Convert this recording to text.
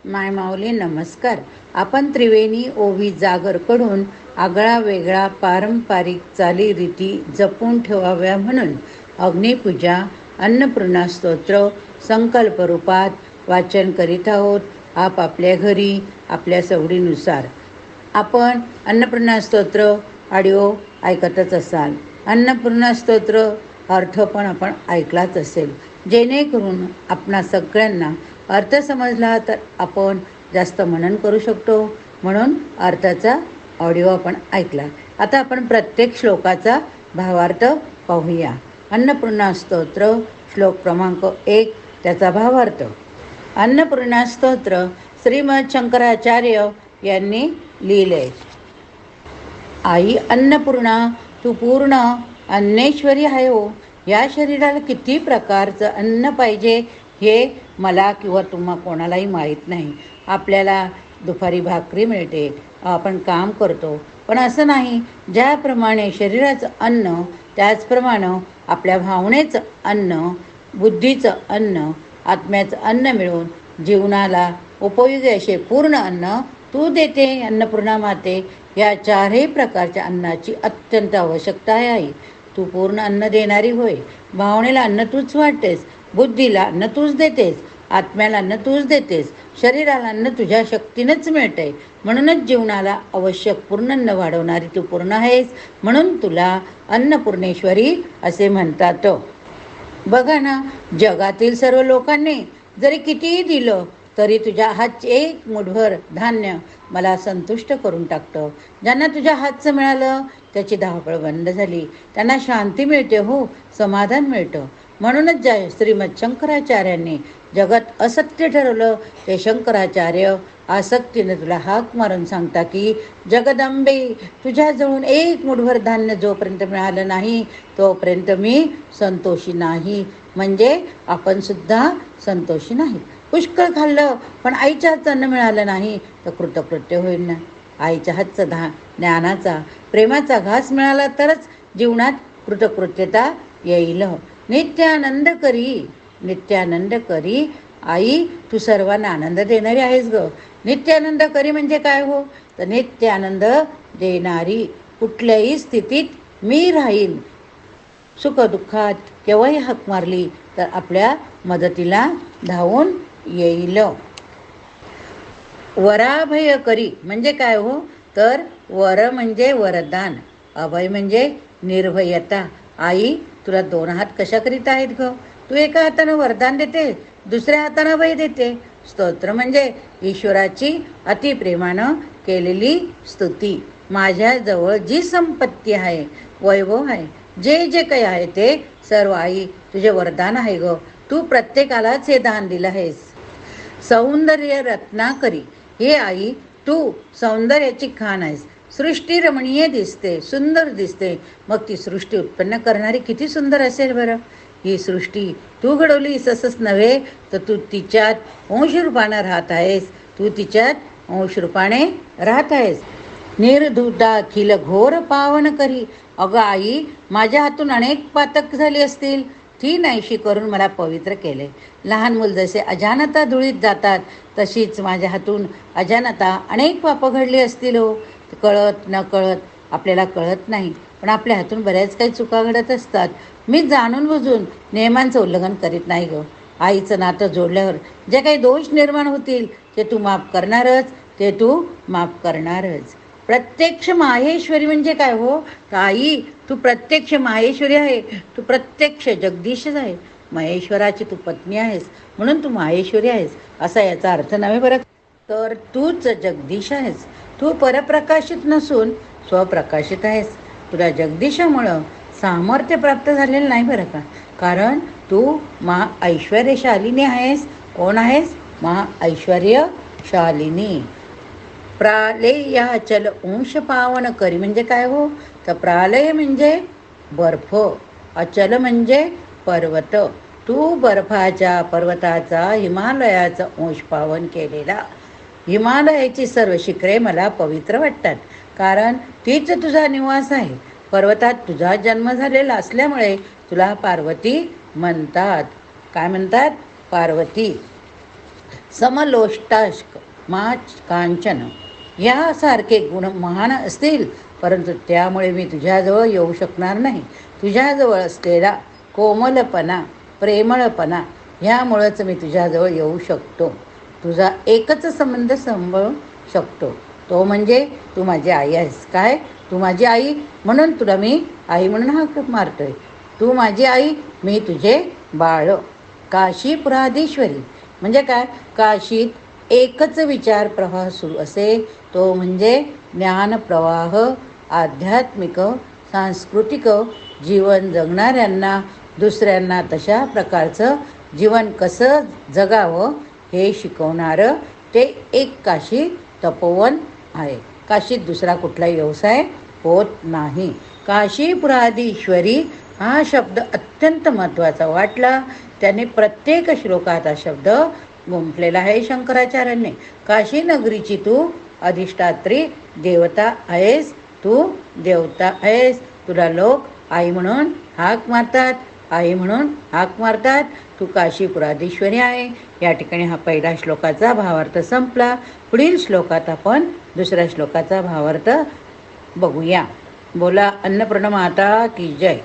माय माऊली नमस्कार. आपण त्रिवेणी ओवी जागरकडून आगळा वेगळा पारंपरिक चालीरीती जपून ठेवाव्या म्हणून अग्निपूजा, अन्नपूर्णा स्तोत्र संकल्प रूपात वाचन करीत आहोत. आपापल्या घरी आपल्या सवडीनुसार आपण अन्नपूर्णा स्तोत्र ऑडिओ ऐकतच असाल. अन्नपूर्णा स्तोत्र अर्थ पण आपण ऐकलाच असेल. जेणेकरून आपणा सगळ्यांना अर्थ समजला तर आपण जास्त मनन करू शकतो. म्हणून अर्थाचा ऑडिओ आपण ऐकला. आता आपण प्रत्येक श्लोकाचा भावार्थ पाहूया. अन्नपूर्णा स्तोत्र श्लोक क्रमांक 1 त्याचा भावार्थ. अन्नपूर्णा स्तोत्र श्रीमद शंकराचार्य यांनी लिहिले. आई अन्नपूर्णा, तू पूर्ण अन्नेश्वरी आहे हो. या शरीराला किती प्रकारचं अन्न पाहिजे हे मला किंवा तुम्हा कोणालाही माहीत नाही. आपल्याला दुपारी भाकरी मिळते, आपण काम करतो, पण असं नाही. ज्याप्रमाणे शरीराचं अन्न त्याचप्रमाणे आपल्या भावनेचं अन्न, बुद्धीचं अन्न, आत्म्याचं अन्न मिळून जीवनाला उपयोगी असे पूर्ण अन्न तू देते अन्नपूर्णा माते. या चारही प्रकारच्या अन्नाची अत्यंत आवश्यकता आहे आई. तू पूर्ण अन्न देणारी होय. भावनेला अन्न तूच वाटतेस, बुद्धीला अन्न तूच देतेस, आत्म्याला अन्न तूच देतेस, शरीराला अन्न तुझ्या शक्तीनंच मिळतंय. म्हणूनच जीवनाला आवश्यक पूर्ण अन्न वाढवणारी तू पूर्ण आहेस. म्हणून तुला अन्नपूर्णेश्वरी असे म्हणतात. बघा ना, जगातील सर्व लोकांनी जरी कितीही दिलं तरी तुझ्या हातचे एक मुठभर धान्य मला संतुष्ट करून टाकतं. ज्यांना तुझ्या हातचं मिळालं त्याची धावपळ बंद झाली, त्यांना शांती मिळते हो, समाधान मिळतं. म्हणूनच ज्या श्रीमद शंकराचार्यांनी जगत असत्य ठरवलं ते शंकराचार्य आसक्तीने तुला हाक मारून सांगता की जगदंबे, तुझ्याजवळून एक मुठभर धान्य जोपर्यंत मिळालं नाही तोपर्यंत मी संतोषी नाही. म्हणजे आपण सुद्धा संतोषी नाही. पुष्कळ खाल्लं पण आईच्या हातचं अन्न मिळालं नाही तर कृतकृत्य होईल ना. आईच्या हातचं ज्ञानाचा, प्रेमाचा घास मिळाला तरच जीवनात कृतकृत्यता येईल. नित्यानंद करी, नित्यानंद करी आई, तू सर्वांना आनंद देणारी आहेस ग. नित्यानंद करी म्हणजे काय हो, तर नित्यानंद देणारी. कुठल्याही स्थितीत मी राहील. सुखदुःखात केव्हाही हाक मारली तर आपल्या मदतीला धावून येईल. वराभय करी म्हणजे काय हो, तर वर म्हणजे वरदान, अभय म्हणजे निर्भयता. आई, तुला दोन हात कशा करीत आहेत ग. तू एका हातानं वरदान देते, दुसऱ्या हातानं अभय देते. स्तोत्र म्हणजे ईश्वराची अतिप्रेमानं केलेली स्तुती. माझ्याजवळ जी संपत्ती आहे, वैभव आहे, जे जे काही आहे ते सर्व आई तुझे वरदान आहे ग. तू प्रत्येकालाच हे दान दिलं आहेस. सौंदर्य रत्नाकरी, हे आई तू सौंदर्याची खाण आहेस. सृष्टी रमणीय दिसते, सुंदर दिसते, मग ती सृष्टी उत्पन्न करणारी किती सुंदर असेल बरं. ही सृष्टी तू घडवलीस असंच नव्हे तर तू तिच्यात अंशरूपाने राहत आहेस. तू तिच्यात अंशरूपाने राहत आहेस. निर्धुता अखिल घोर पावन करी, अगं आई, माझ्या हातून अनेक पातक झाली असतील, ती नाहीशी करून मला पवित्र केले. लहान मुल जसे अजानता धुळीत जातात तशीच माझ्या हातून अजानता अनेक पापं घडली असतील हो. कळत न कळत, आपल्याला कळत नाही पण आपल्या हातून बऱ्याच काही चुका घडत असतात. मी जाणून बुजून नियमांचं उल्लंघन करीत नाही ग. आईचं नातं जोडल्यावर जे काही दोष निर्माण होतील ते तू माफ करणारच, ते तू माफ करणारच. प्रत्यक्ष माहेश्वरी म्हणजे काय हो, तर आई तू प्रत्यक्ष माहेश्वरी आहे. तू प्रत्यक्ष जगदीशच आहे. महेश्वराची तू पत्नी आहेस म्हणून तू माहेश्वरी आहेस असा याचा अर्थ नव्हे बरं, तर तूच जगदीश आहेस. तू परप्रकाशित नसून स्वप्रकाशित आहेस. तुला जगदीशामुळं सामर्थ्य प्राप्त झालेलं नाही बरं का, कारण तू ऐश्वर्यशालिनी आहेस. कोण आहेस? ऐश्वर्यशालिनी. प्रालयाचल अंश पावन करी म्हणजे काय हो, तर प्रालय म्हणजे बर्फ, अचल म्हणजे पर्वत. तू बर्फाच्या, पर्वताचा, हिमालयाचा अंश पावन केलेला. हिमालयाची सर्व शिखरे मला पवित्र वाटतात, कारण तीच तुझा निवास आहे. पर्वतात तुझा जन्म झालेला असल्यामुळे तुला पार्वती म्हणतात. काय म्हणतात? पार्वती. समलोष्टाश्क मा कांचन यासारखे गुण महान असतील, परंतु त्यामुळे मी तुझ्याजवळ येऊ शकणार नाही. तुझ्याजवळ असलेला कोमलपणा, प्रेमळपणा ह्यामुळंच मी तुझ्याजवळ येऊ शकतो. तुझा एकच संबंध सांभाळू शकतो, तो म्हणजे तू माझी आई आहेस. काय? तू माझी आई, म्हणून तुला मी आई म्हणून हाक मारतोय. तू माझी आई, मी तुझे बाळ. काशीपुराधीश्वरी म्हणजे काय? काशीत एकच विचार प्रवाह सुरू असे, तो म्हणजे ज्ञानप्रवाह. आध्यात्मिक सांस्कृतिक जीवन जगणाऱ्यांना दुसऱ्यांना तशा प्रकारचं जीवन कसं जगावं हे शिकवणारं ते एक काशी तपोवन आहे. काशीत दुसरा कुठलाही व्यवसाय होत नाही. काशीपुराधीश्वरी हा शब्द अत्यंत महत्त्वाचा वाटला. त्याने प्रत्येक श्लोकात हा शब्द गुंफलेला आहे शंकराचार्यांनी. काशी नगरीची तू अधिष्ठात्री देवता आहेस, तू देवता आहेस. तुला लोक आई म्हणून हाक मारतात, आई म्हणून हाक मारतात. तू काशीपुराधीश्वरी आहे. या ठिकाणी हा पहिला श्लोकाचा भावार्थ संपला. पुढील श्लोकात आपण दुसऱ्या श्लोकाचा भावार्थ बघूया. बोला अन्नपूर्णा माता की जय.